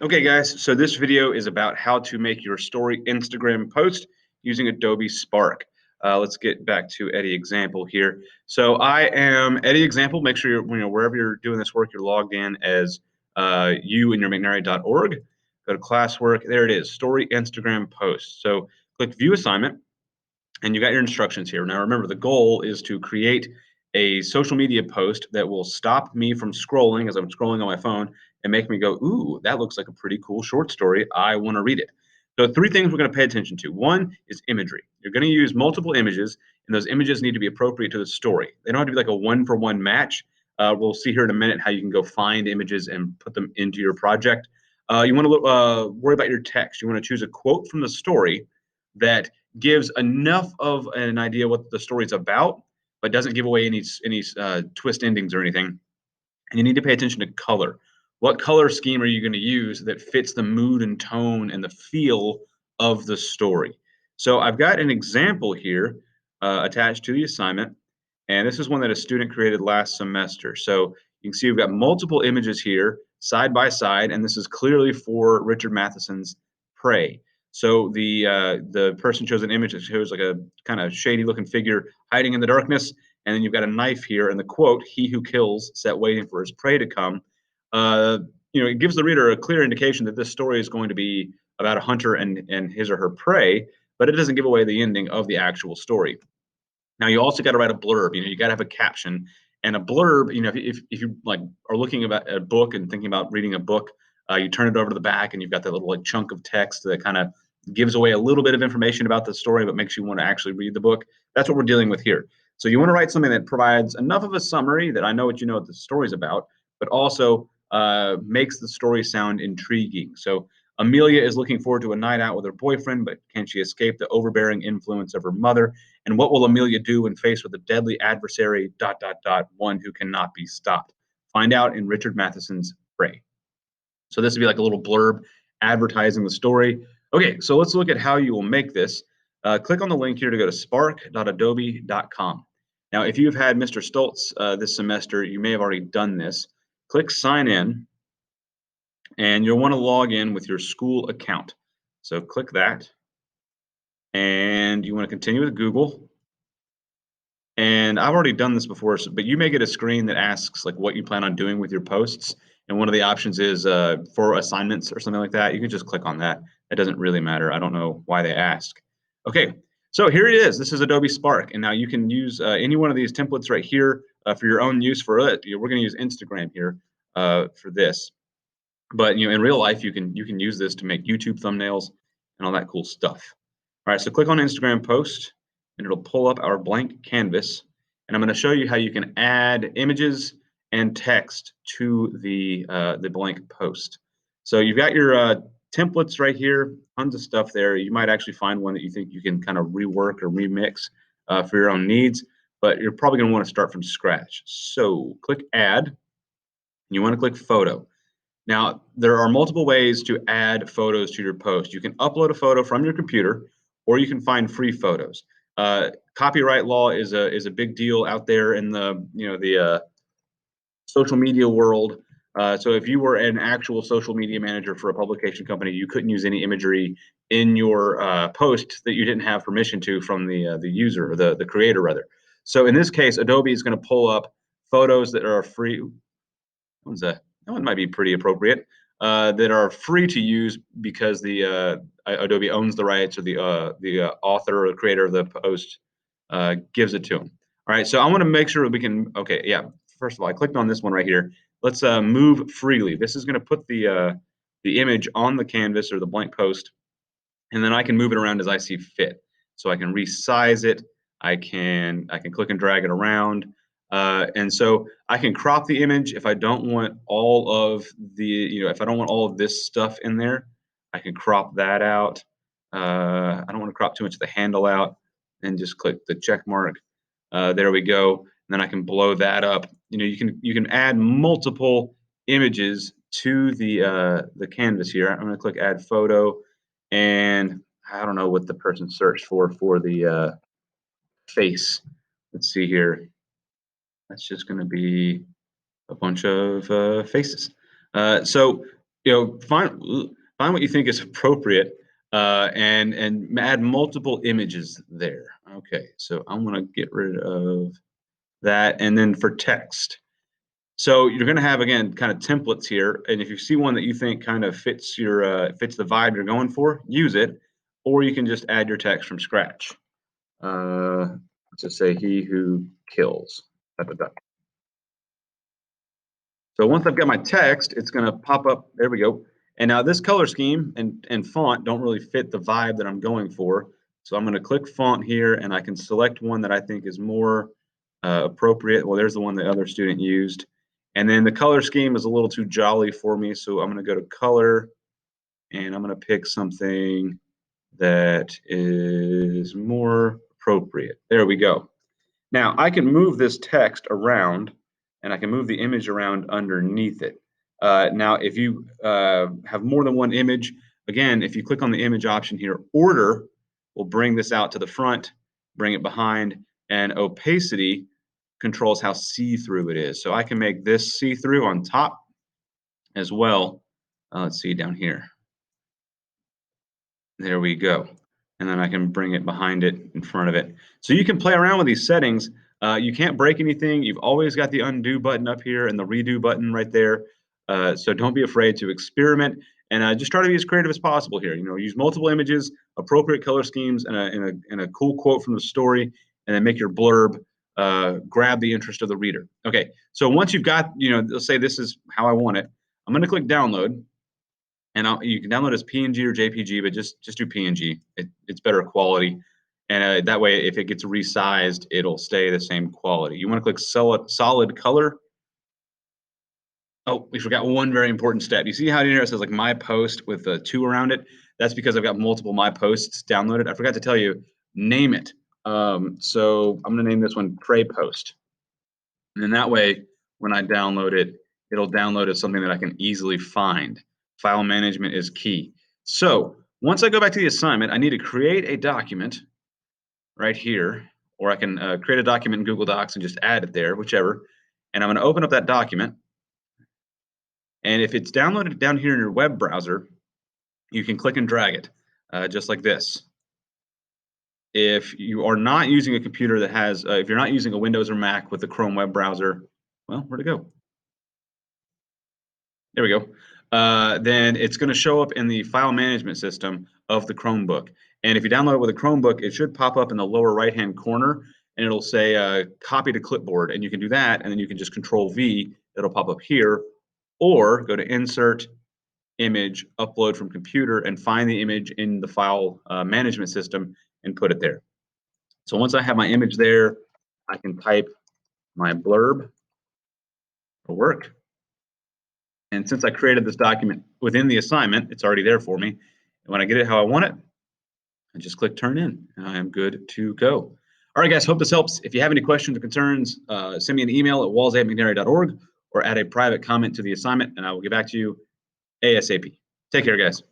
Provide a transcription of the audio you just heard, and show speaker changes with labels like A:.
A: Okay, guys, so this video is about how to make your story Instagram post using Adobe Spark. Let's get back to Eddie Example here. So I am Eddie Example. Make sure wherever you're doing this work, you're logged in as you in your McNary.org. Go to classwork. There it is, story Instagram post. So click View Assignment, and you got your instructions here. Now remember, the goal is to create a social media post that will stop me from scrolling as I'm scrolling on my phone and make me go, ooh, that looks like a pretty cool short story. I want to read it. So three things we're going to pay attention to. One is imagery. You're going to use multiple images, and those images need to be appropriate to the story. They don't have to be like a one-for-one match. We'll see here in a minute how you can go find images and put them into your project. You want to worry about your text. You want to choose a quote from the story that gives enough of an idea what the story's about, but doesn't give away any twist endings or anything. And you need to pay attention to color. What color scheme are you going to use that fits the mood and tone and the feel of the story? So I've got an example here attached to the assignment, and this is one that a student created last semester. So you can see we've got multiple images here side by side, and this is clearly for Richard Matheson's Prey. So the person chose an image that shows like a kind of shady looking figure hiding in the darkness, and then you've got a knife here, and the quote, "He who kills sat waiting for his prey to come." Uh, it gives the reader a clear indication that this story is going to be about a hunter and his or her prey, but it doesn't give away the ending of the actual story. Now you also got to write a blurb. You got to have a caption and a blurb. If you like are looking about a book and thinking about reading a book, you turn it over to the back and you've got that little like chunk of text that kind of gives away a little bit of information about the story, but makes you want to actually read the book. That's what we're dealing with here. So you want to write something that provides enough of a summary that I know what the story's about, but also makes the story sound intriguing. So Amelia is looking forward to a night out with her boyfriend, but can she escape the overbearing influence of her mother? And what will Amelia do when faced with a deadly adversary, ... one who cannot be stopped? Find out in Richard Matheson's Prey. So this would be like a little blurb advertising the story. Okay, so let's look at how you will make this. Click on the link here to go to spark.adobe.com. Now, if you've had Mr. Stoltz this semester, you may have already done this. Click sign in, and you'll want to log in with your school account. So click that, and you want to continue with Google. And I've already done this before, but you may get a screen that asks like what you plan on doing with your posts. And one of the options is for assignments or something like that. You can just click on that. It doesn't really matter. I don't know why they ask. Okay, so here it is. This is Adobe Spark. And now you can use any one of these templates right here for your own use for it. We're going to use Instagram here for this. But in real life, you can use this to make YouTube thumbnails and all that cool stuff. All right, so click on Instagram post, and it'll pull up our blank canvas. And I'm going to show you how you can add images and text to the blank post. So you've got your templates right here, tons of stuff there. You might actually find one that you think you can kind of rework or remix for your own needs, but you're probably going to want to start from scratch. So click Add. You want to click Photo. Now, there are multiple ways to add photos to your post. You can upload a photo from your computer, or you can find free photos. Copyright law is a big deal out there in the social media world. So if you were an actual social media manager for a publication company, you couldn't use any imagery in your post that you didn't have permission to from the user or the creator rather. So in this case, Adobe is going to pull up photos that are free. What's that? That one might be pretty appropriate. That are free to use because the Adobe owns the rights, or the author or the creator of the post gives it to them. All right, so I want to make sure we can. Okay, yeah. First of all, I clicked on this one right here. Let's move freely. This is going to put the image on the canvas or the blank post, and then I can move it around as I see fit. So I can resize it. I can click and drag it around. And so I can crop the image if I don't want all of if I don't want all of this stuff in there, I can crop that out. I don't want to crop too much of the handle out, and just click the check mark. There we go. And then I can blow that up. You can add multiple images to the canvas here. I'm going to click Add Photo, and I don't know what the person searched for the face. Let's see here. That's just going to be a bunch of faces. So find what you think is appropriate, and add multiple images there. Okay, so I'm gonna get rid of that, and then for text. So you're gonna have, again, kind of templates here, and if you see one that you think kind of fits the vibe you're going for, use it, or you can just add your text from scratch. Let's just say he who kills. Dot, dot, dot. So once I've got my text, it's gonna pop up. There we go. And now this color scheme and font don't really fit the vibe that I'm going for. So I'm gonna click font here, and I can select one that I think is more appropriate. Well, there's the one the other student used. And then the color scheme is a little too jolly for me, so I'm gonna go to color, and I'm gonna pick something that is more appropriate. There we go. Now I can move this text around, and I can move the image around underneath it. Now, if you have more than one image, again, if you click on the image option here, order will bring this out to the front, bring it behind, and opacity controls how see-through it is. So I can make this see-through on top as well. Let's see down here. There we go. And then I can bring it behind it, in front of it. So you can play around with these settings. You can't break anything. You've always got the undo button up here and the redo button right there. So don't be afraid to experiment, and just try to be as creative as possible here. Use multiple images, appropriate color schemes, and a cool quote from the story, and then make your blurb grab the interest of the reader. Okay, so once you've got, let's say this is how I want it. I'm going to click download. And you can download as PNG or JPG, but just do PNG. It's better quality, and that way, if it gets resized, it'll stay the same quality. You want to click solid color. Oh, we forgot one very important step. You see how here it says like my post with a 2 around it? That's because I've got multiple my posts downloaded. I forgot to tell you, name it. So I'm going to name this one Pray Post. And then that way, when I download it, it'll download as something that I can easily find. File management is key. So once I go back to the assignment, I need to create a document right here, or I can create a document in Google Docs and just add it there, whichever. And I'm going to open up that document. And if it's downloaded down here in your web browser, you can click and drag it, just like this. If you are not using a computer that has, if you're not using a Windows or Mac with the Chrome web browser, well, where'd it go? There we go. Then it's going to show up in the file management system of the Chromebook. And if you download it with a Chromebook, it should pop up in the lower right-hand corner, and it'll say copy to clipboard. And you can do that, and then you can just Control V. It'll pop up here, or go to Insert, Image, Upload from Computer, and find the image in the file management system and put it there. So once I have my image there, I can type my blurb for work. And since I created this document within the assignment, it's already there for me. And when I get it how I want it, I just click turn in, and I am good to go. All right, guys, hope this helps. If you have any questions or concerns, send me an email at walls@mcnairy.org or add a private comment to the assignment, and I will get back to you ASAP. Take care, guys.